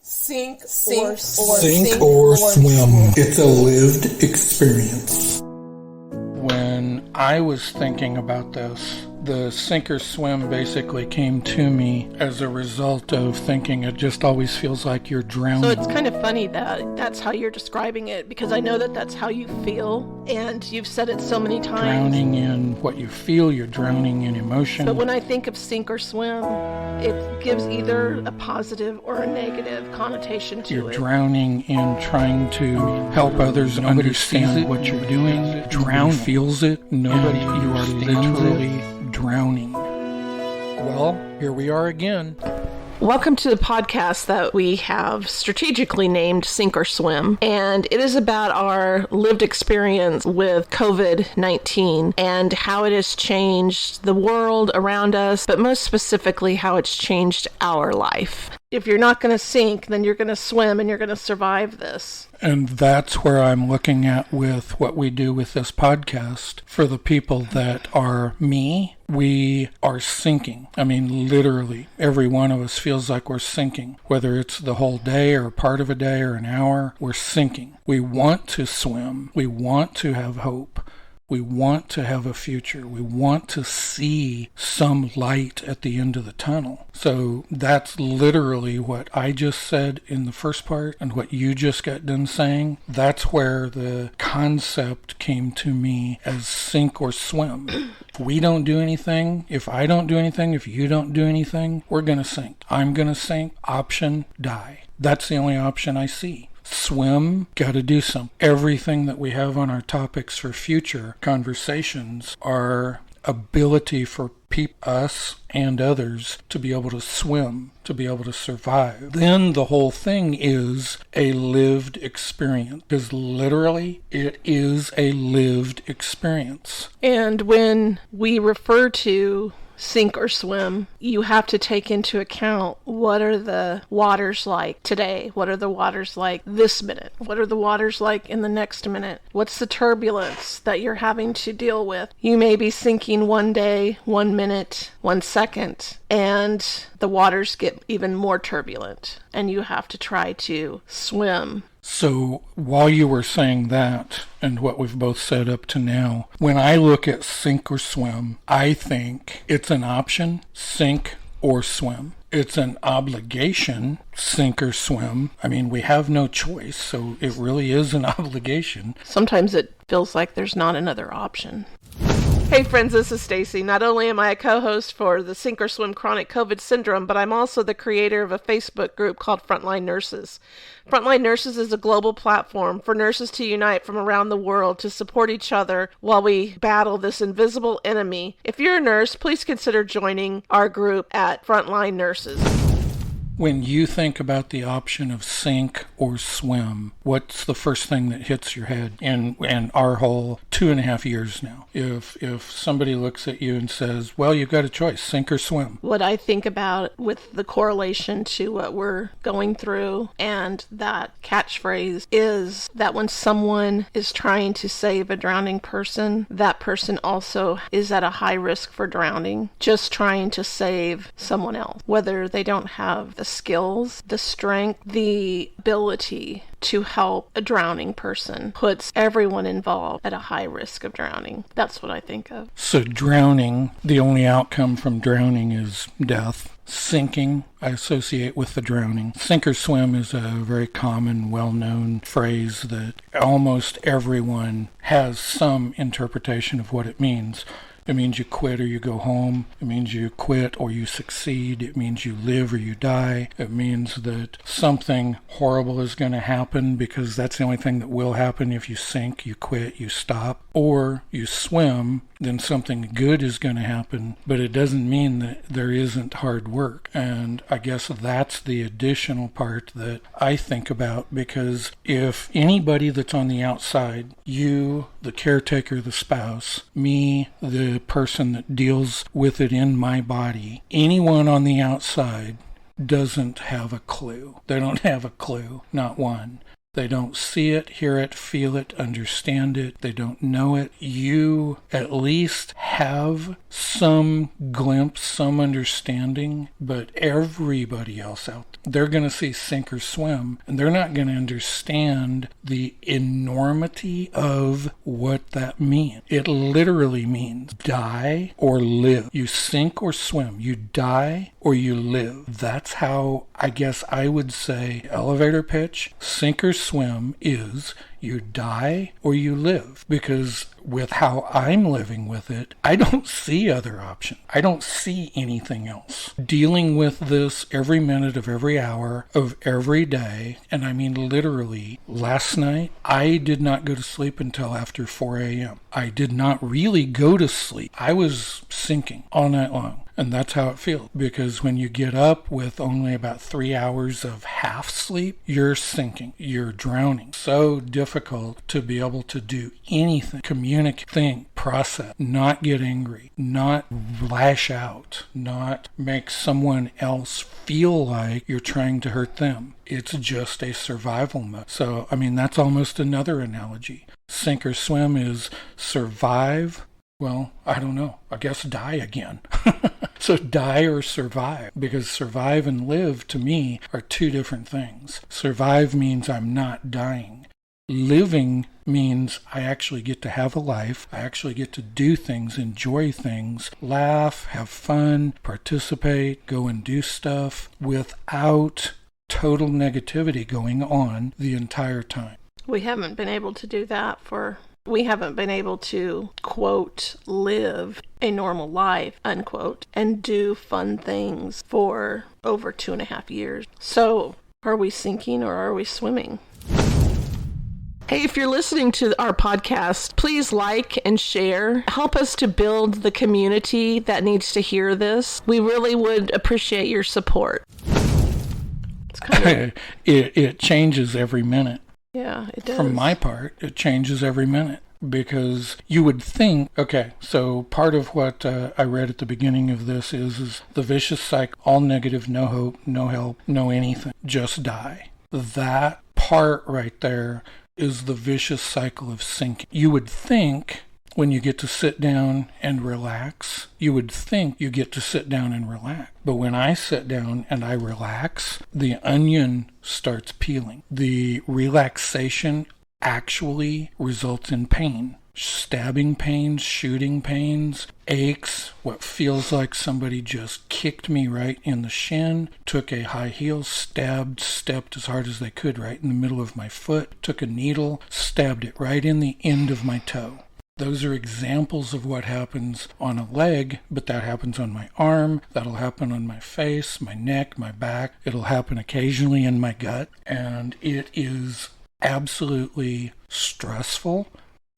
Sink or swim. It's a lived experience. When I was thinking about this, the sink or swim basically came to me as a result of thinking it just always feels like you're drowning. So it's kind of funny that that's how you're describing it, because I know that that's how you feel, and you've said it so many times. Drowning in what you feel, you're drowning in emotion. But when I think of sink or swim, it gives either a positive or a negative connotation to it. You're drowning in trying to help others understand what you're doing. Drowning feels it. Nobody, you are literally drowning. Well, here we are again. Welcome to the podcast that we have strategically named Sink or Swim, and it is about our lived experience with COVID-19 and how it has changed the world around us, but most specifically how it's changed our life. If you're not going to sink, then you're going to swim and you're going to survive this. And that's where I'm looking at with what we do with this podcast. For the people that are me, we are sinking. I mean, literally, every one of us feels like we're sinking. Whether it's the whole day or part of a day or an hour, we're sinking. We want to swim. We want to have hope. We want to have a future. We want to see some light at the end of the tunnel. So that's literally what I just said in the first part and what you just got done saying. That's where the concept came to me as sink or swim. If we don't do anything, if I don't do anything, if you don't do anything, we're going to sink. I'm going to sink. Option, die. That's the only option I see. Swim, got to do something. Everything that we have on our topics for future conversations are ability for us and others to be able to swim, to be able to survive. Then the whole thing is a lived experience, because literally it is a lived experience. And when we refer to sink or swim, you have to take into account what are the waters like today? What are the waters like this minute? What are the waters like in the next minute? What's the turbulence that you're having to deal with? You may be sinking one day, 1 minute, 1 second, and the waters get even more turbulent, and you have to try to swim. So while you were saying that and what we've both said up to now, when I look at sink or swim, I think it's an option, sink or swim. It's an obligation, sink or swim. I mean, we have no choice, so it really is an obligation. Sometimes it feels like there's not another option. Hey friends, this is Staci. Not only am I a co-host for the Sink or Swim Chronic COVID Syndrome, but I'm also the creator of a Facebook group called Frontline Nurses. Frontline Nurses is a global platform for nurses to unite from around the world to support each other while we battle this invisible enemy. If you're a nurse, please consider joining our group at Frontline Nurses. When you think about the option of sink or swim, what's the first thing that hits your head in our whole 2.5 years now? If somebody looks at you and says, well, you've got a choice, sink or swim. What I think about with the correlation to what we're going through and that catchphrase is that when someone is trying to save a drowning person, that person also is at a high risk for drowning, just trying to save someone else, whether they don't have the skills, the strength, the ability to help a drowning person, puts everyone involved at a high risk of drowning. That's what I think of. So drowning, the only outcome from drowning is death. Sinking, I associate with the drowning. Sink or swim is a very common, well-known phrase that almost everyone has some interpretation of what it means. It means you quit or you go home. It means you quit or you succeed. It means you live or you die. It means that something horrible is going to happen, because that's the only thing that will happen. If you sink, you quit, you stop. Or you swim, then something good is going to happen, but it doesn't mean that there isn't hard work. And I guess that's the additional part that I think about, because if anybody that's on the outside, you, the caretaker, the spouse, me, the person that deals with it in my body, anyone on the outside doesn't have a clue. They don't have a clue, not one. They don't see it, hear it, feel it, understand it. They don't know it. You at least have some glimpse, some understanding, but everybody else out there, they're going to see sink or swim, and they're not going to understand the enormity of what that means. It literally means die or live. You sink or swim. You die or you live. That's how I guess I would say elevator pitch, sink or swim is you die or you live, because with how I'm living with it, I don't see other options. I don't see anything else. Dealing with this every minute of every hour of every day, and I mean literally, last night, I did not go to sleep until after 4 a.m. I did not really go to sleep. I was sinking all night long. And that's how it feels, because when you get up with only about 3 hours of half sleep, you're sinking, you're drowning. So difficult to be able to do anything, communicate, think, process, not get angry, not lash out, not make someone else feel like you're trying to hurt them. It's just a survival mode. So, I mean, that's almost another analogy. Sink or swim is survive. Well, I don't know. I guess die again. So die or survive, because survive and live to me are two different things. Survive means I'm not dying. Living means I actually get to have a life. I actually get to do things, enjoy things, laugh, have fun, participate, go and do stuff without total negativity going on the entire time. We haven't been able to do that we haven't been able to, quote, live a normal life, unquote, and do fun things for over 2.5 years. So, are we sinking or are we swimming? Hey, if you're listening to our podcast, please like and share. Help us to build the community that needs to hear this. We really would appreciate your support. It's kind of... it changes every minute. Yeah, it does. From my part, it changes every minute, because you would think, okay, so part of what I read at the beginning of this is the vicious cycle, all negative, no hope, no help, no anything, just die. That part right there is the vicious cycle of sinking. You would think when you get to sit down and relax, you would think you get to sit down and relax. But when I sit down and I relax, the onion starts peeling. The relaxation actually results in pain. Stabbing pains, shooting pains, aches, what feels like somebody just kicked me right in the shin, took a high heel, stepped as hard as they could right in the middle of my foot, took a needle, stabbed it right in the end of my toe. Those are examples of what happens on a leg, but that happens on my arm, that'll happen on my face, my neck, my back, it'll happen occasionally in my gut, and it is absolutely stressful,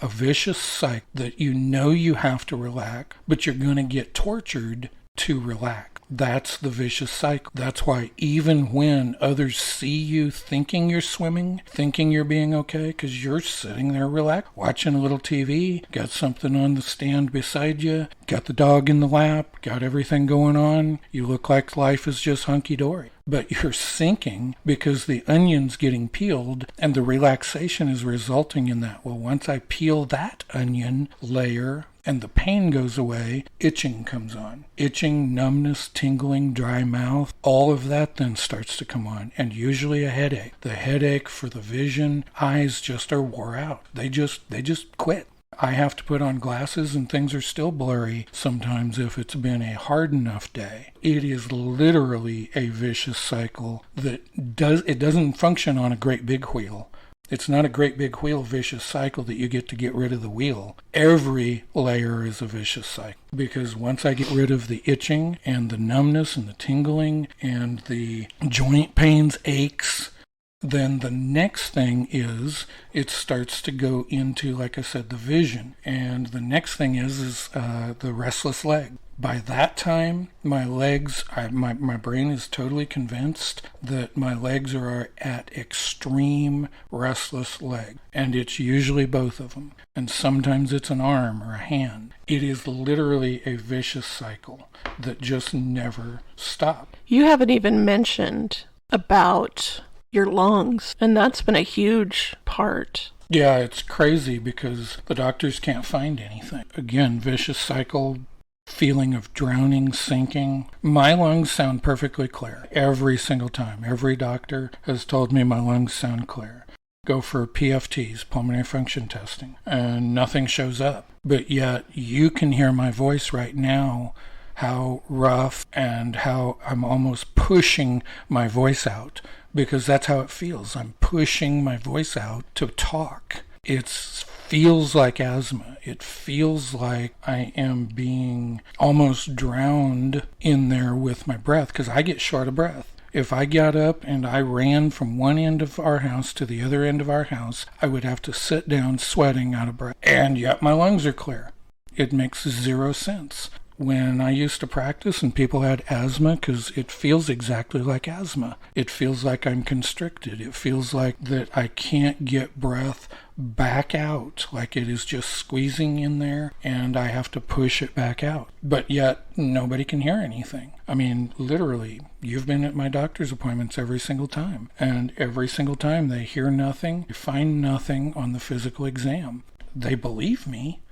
a vicious cycle that you have to relax, but you're going to get tortured to relax. That's the vicious cycle. That's why even when others see you thinking you're swimming, thinking you're being okay, because you're sitting there relaxed, watching a little TV, got something on the stand beside you, got the dog in the lap, got everything going on, you look like life is just hunky-dory. But you're sinking because the onion's getting peeled and the relaxation is resulting in that. Well, once I peel that onion layer and the pain goes away, itching comes on. Itching, numbness, tingling, dry mouth, all of that then starts to come on, and usually a headache. The headache for the vision, eyes just are wore out. They just quit. I have to put on glasses and things are still blurry sometimes if it's been a hard enough day. It is literally a vicious cycle that doesn't function on a great big wheel. It's not a great big wheel vicious cycle that you get to get rid of the wheel. Every layer is a vicious cycle, because once I get rid of the itching and the numbness and the tingling and the joint pains, aches, then the next thing is it starts to go into, like I said, the vision. And the next thing is the restless leg. By that time, my legs, my brain is totally convinced that my legs are at extreme restless leg. And it's usually both of them. And sometimes it's an arm or a hand. It is literally a vicious cycle that just never stops. You haven't even mentioned about your lungs. And that's been a huge part. Yeah, it's crazy because the doctors can't find anything. Again, vicious cycle, feeling of drowning, sinking. My lungs sound perfectly clear every single time. Every doctor has told me my lungs sound clear. Go for PFTs, pulmonary function testing, and nothing shows up. But yet you can hear my voice right now, how rough and how I'm almost pushing my voice out, because that's how it feels. I'm pushing my voice out to talk. It feels like asthma. It feels like I am being almost drowned in there with my breath, because I get short of breath. If I got up and I ran from one end of our house to the other end of our house, I would have to sit down sweating out of breath. And yet my lungs are clear. It makes zero sense. When I used to practice and people had asthma, because it feels exactly like asthma. It feels like I'm constricted. It feels like that I can't get breath back out, like it is just squeezing in there and I have to push it back out. But yet nobody can hear anything. I mean, literally, you've been at my doctor's appointments every single time, and every single time they hear nothing, they find nothing on the physical exam. They believe me.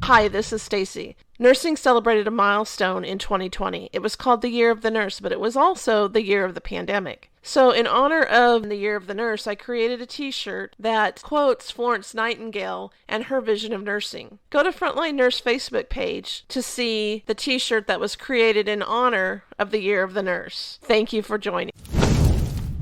Hi, this is Staci. Nursing celebrated a milestone in 2020. It was called the Year of the Nurse, but it was also the year of the pandemic. So in honor of the Year of the Nurse, I created a t-shirt that quotes Florence Nightingale and her vision of nursing. Go to Frontline Nurse Facebook page to see the t-shirt that was created in honor of the Year of the Nurse. Thank you for joining.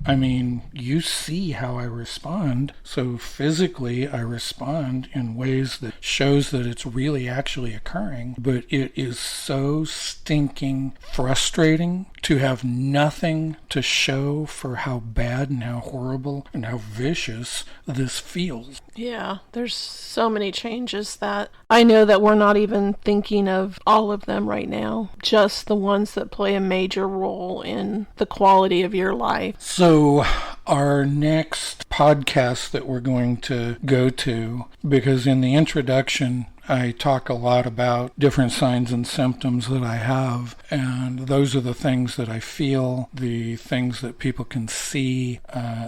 I mean, you see how I respond. So physically, I respond in ways that shows that it's really actually occurring. But it is so stinking frustrating to have nothing to show for how bad and how horrible and how vicious this feels. Yeah, there's so many changes that I know that we're not even thinking of all of them right now. Just the ones that play a major role in the quality of your life. So our next podcast that we're going to go to, because in the introduction, I talk a lot about different signs and symptoms that I have, and those are the things that I feel, the things that people can see.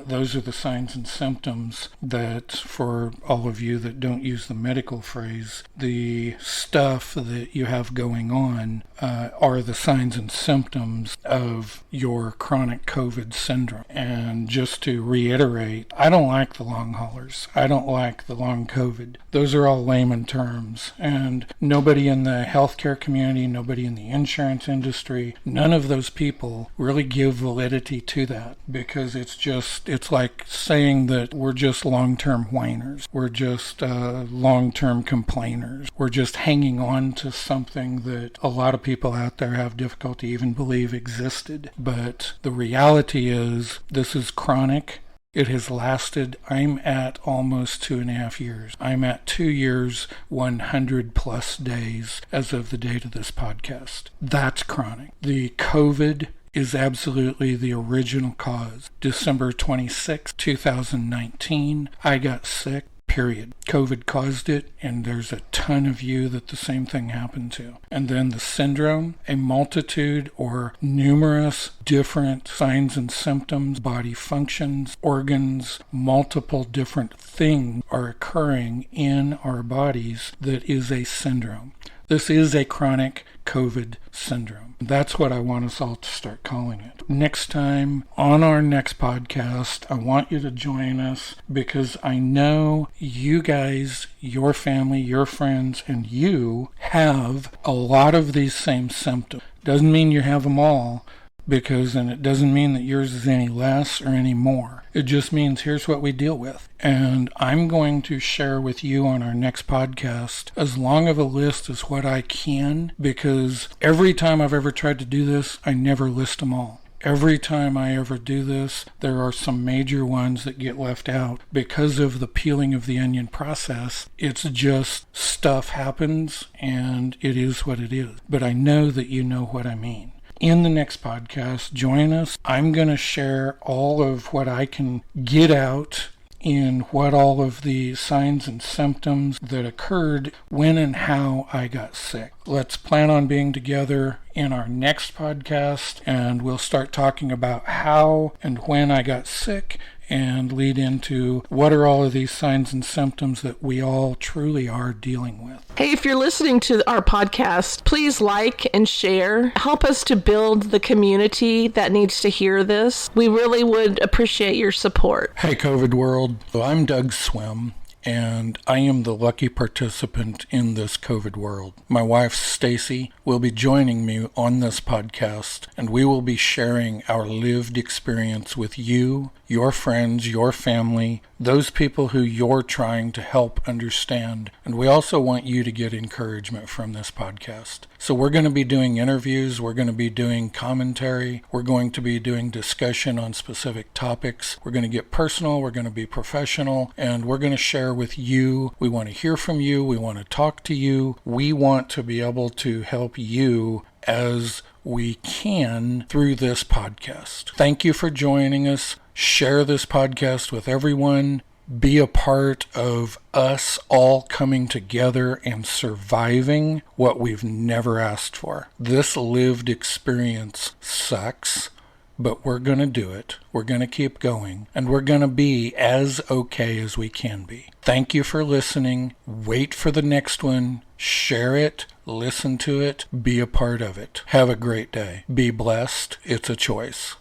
Those are the signs and symptoms that, for all of you that don't use the medical phrase, the stuff that you have going on are the signs and symptoms of your chronic COVID syndrome. And just to reiterate, I don't like the long haulers. I don't like the long COVID. Those are all layman terms. And nobody in the healthcare community, nobody in the insurance industry, none of those people really give validity to that, because it's like saying that we're just long-term whiners. We're just long-term complainers. We're just hanging on to something that a lot of people out there have difficulty even believe existed. But the reality is this is chronic. It has lasted, I'm at almost 2.5 years. I'm at 2 years, 100 plus days as of the date of this podcast. That's chronic. The COVID is absolutely the original cause. December 26, 2019, I got sick. Period. COVID caused it, and there's a ton of you that the same thing happened to. And then the syndrome, a multitude or numerous different signs and symptoms, body functions, organs, multiple different things are occurring in our bodies that is a syndrome. This is a chronic COVID syndrome. That's what I want us all to start calling it. Next time, on our next podcast, I want you to join us, because I know you guys, your family, your friends, and you have a lot of these same symptoms. Doesn't mean you have them all, and it doesn't mean that yours is any less or any more. It just means here's what we deal with. And I'm going to share with you on our next podcast as long of a list as what I can, because every time I've ever tried to do this, I never list them all. Every time I ever do this, there are some major ones that get left out because of the peeling of the onion process. It's just stuff happens, and it is what it is. But I know that you know what I mean. In the next podcast, join us. I'm going to share all of what I can get out in what all of the signs and symptoms that occurred when and how I got sick. Let's plan on being together in our next podcast, and we'll start talking about how and when I got sick and lead into what are all of these signs and symptoms that we all truly are dealing with. Hey, if you're listening to our podcast, please like and share. Help us to build the community that needs to hear this. We really would appreciate your support. Hey, COVID world. I'm Doug Swim, and I am the lucky participant in this COVID world. My wife, Staci, will be joining me on this podcast, and we will be sharing our lived experience with you, your friends, your family, those people who you're trying to help understand. And we also want you to get encouragement from this podcast. So we're going to be doing interviews, we're going to be doing commentary, we're going to be doing discussion on specific topics. We're going to get personal, we're going to be professional, and we're going to share with you. We want to hear from you, we want to talk to you. We want to be able to help you as we can through this podcast. Thank you for joining us. Share this podcast with everyone. Be a part of us all coming together and surviving what we've never asked for. This lived experience sucks, but we're going to do it. We're going to keep going, and we're going to be as okay as we can be. Thank you for listening. Wait for the next one. Share it. Listen to it. Be a part of it. Have a great day. Be blessed. It's a choice.